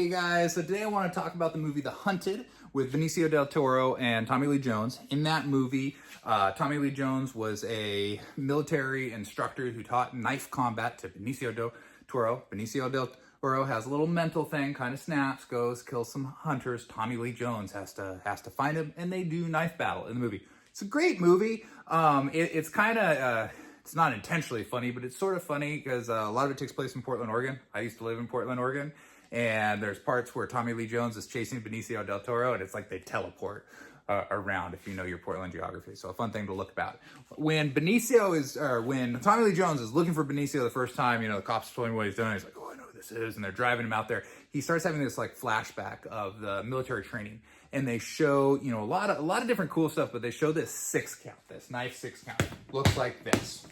Hey guys, so today I want to talk about the movie The Hunted with Benicio del Toro and Tommy Lee Jones. In that movie, Tommy Lee Jones was a military instructor who taught knife combat to Benicio del Toro. Benicio del Toro has a little mental thing, kind of snaps, goes, kills some hunters. Tommy Lee Jones has to find him, and they do knife battle in the movie. It's a great movie. It's kind of... it's not intentionally funny, but it's sort of funny because a lot of it takes place in Portland, Oregon. I used to live in Portland, Oregon. And there's parts where Tommy Lee Jones is chasing Benicio del Toro, and it's like they teleport around if you know your Portland geography. So a fun thing to look about. When Tommy Lee Jones is looking for Benicio the first time, you know, the cops told him what he's doing. He's like, oh, I know who this is. And they're driving him out there. He starts having this like flashback of the military training. And they show, you know, a lot of different cool stuff, but they show this 6 count, this knife 6 count. Looks like this.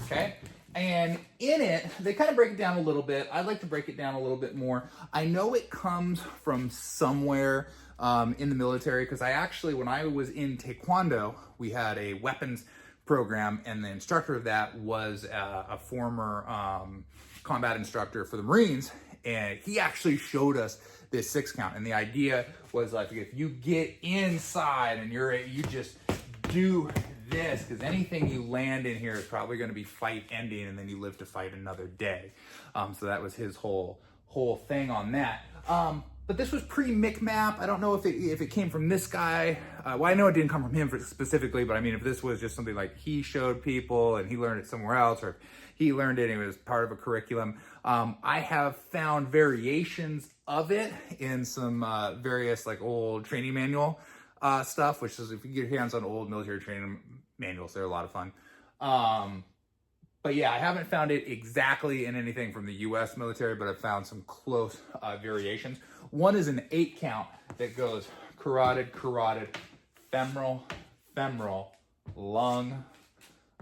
Okay? And in it, they kind of break it down a little bit. I'd like to break it down a little bit more. I know it comes from somewhere in the military, because when I was in Taekwondo, we had a weapons program, and the instructor of that was a former combat instructor for the Marines. And he actually showed us this 6 count. And the idea was like, if you get inside and you just do this, because anything you land in here is probably going to be fight ending, and then you live to fight another day. So that was his whole thing on that. But this was pre-Mick-Map. I don't know if it came from this guy. Well, I know it didn't come from him specifically, but I mean, if this was just something like he showed people and he learned it somewhere else, or if he learned it and it was part of a curriculum. I have found variations of it in some various like old training manual stuff, which is, if you get your hands on old military training manuals, they're a lot of fun. But yeah, I haven't found it exactly in anything from the US military, but I've found some close variations. One is an 8 count that goes carotid, carotid, femoral, femoral, lung,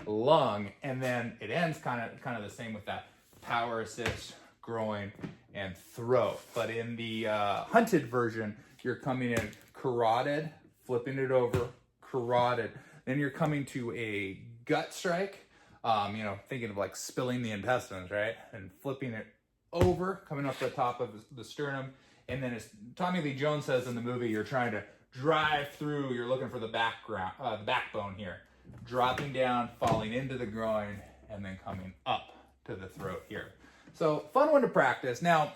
lung, and then it ends kind of the same with that power assist, groin, and throat. But in the hunted version, you're coming in carotid, flipping it over, carotid, then you're coming to a gut strike, you know, thinking of like spilling the intestines, right? And flipping it over, coming up the top of the sternum. And then as Tommy Lee Jones says in the movie, you're trying to drive through, you're looking for the backbone here. Dropping down, falling into the groin, and then coming up to the throat here. So fun one to practice. Now,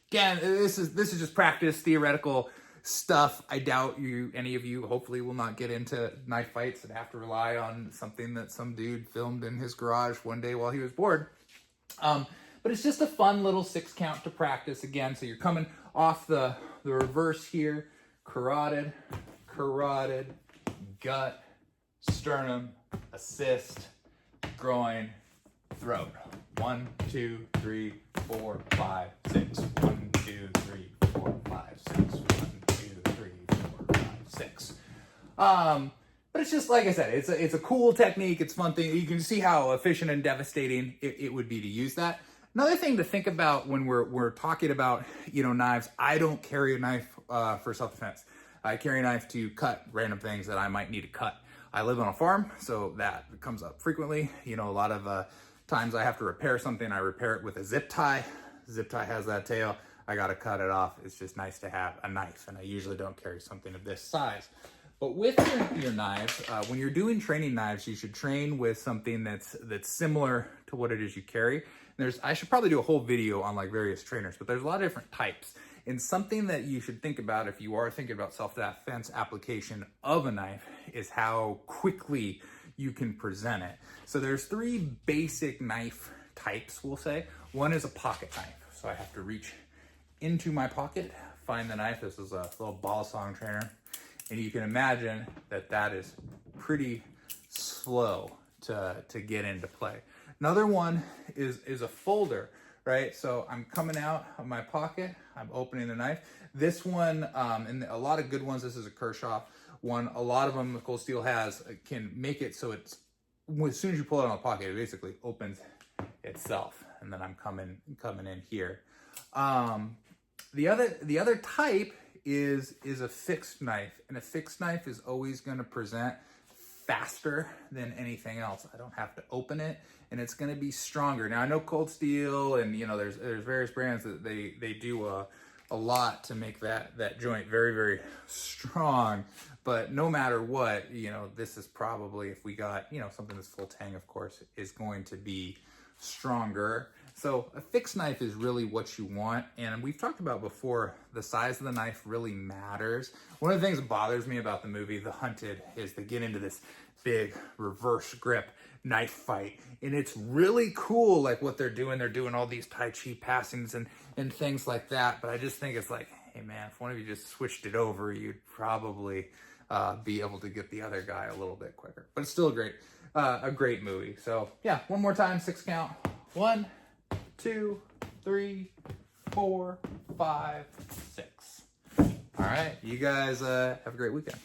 again, this is just practice, theoretical stuff. I doubt any of you hopefully will not get into knife fights and have to rely on something that some dude filmed in his garage one day while he was bored. But it's just a fun little 6 count to practice again. So you're coming off the reverse here, carotid, carotid, gut, sternum, assist, groin, throat. 1, 2, 3, 4, 5, 6. 1, 2, 3, 4, 5, 6. 1, 2, 3, 4, 5, 6. But it's just, like I said, it's a cool technique. It's a fun thing. You can see how efficient and devastating it would be to use that. Another thing to think about when we're talking about, you know, knives, I don't carry a knife for self-defense. I carry a knife to cut random things that I might need to cut. I live on a farm, so that comes up frequently. You know, a lot of times I have to repair something, I repair it with a zip tie. Zip tie has that tail. I gotta cut it off. It's just nice to have a knife, and I usually don't carry something of this size. But with your knives, when you're doing training knives, you should train with something that's similar to what it is you carry. I should probably do a whole video on like various trainers, but there's a lot of different types. And something that you should think about if you are thinking about self-defense application of a knife is how quickly you can present it. So there's 3 basic knife types, we'll say. One is a pocket knife. So I have to reach into my pocket, find the knife. This is a little ball song trainer. And you can imagine that is pretty slow to get into play. Another one is a folder, right? So I'm coming out of my pocket, I'm opening the knife. This one, and a lot of good ones, this is a Kershaw one. A lot of them Cold Steel has can make it so it's, as soon as you pull it out of the pocket, it basically opens itself. And then I'm coming in here. The other type is a fixed knife, and a fixed knife is always going to present faster than anything else. I don't have to open it, and it's going to be stronger. Now I know Cold Steel, and you know, there's various brands that they do a lot to make that joint very, very strong. But no matter what, you know, this is probably, if we got, you know, something that's full tang, of course, is going to be stronger. So a fixed knife is really what you want. And we've talked about before, the size of the knife really matters. One of the things that bothers me about the movie The Hunted is they get into this big reverse grip knife fight. And it's really cool, like what they're doing. They're doing all these Tai Chi passings and things like that. But I just think it's like, hey man, if one of you just switched it over, you'd probably be able to get the other guy a little bit quicker. But it's still a great movie. So yeah, one more time, 6 count. 1, 2, 3, 4, 5, 6. All right, you guys have a great weekend.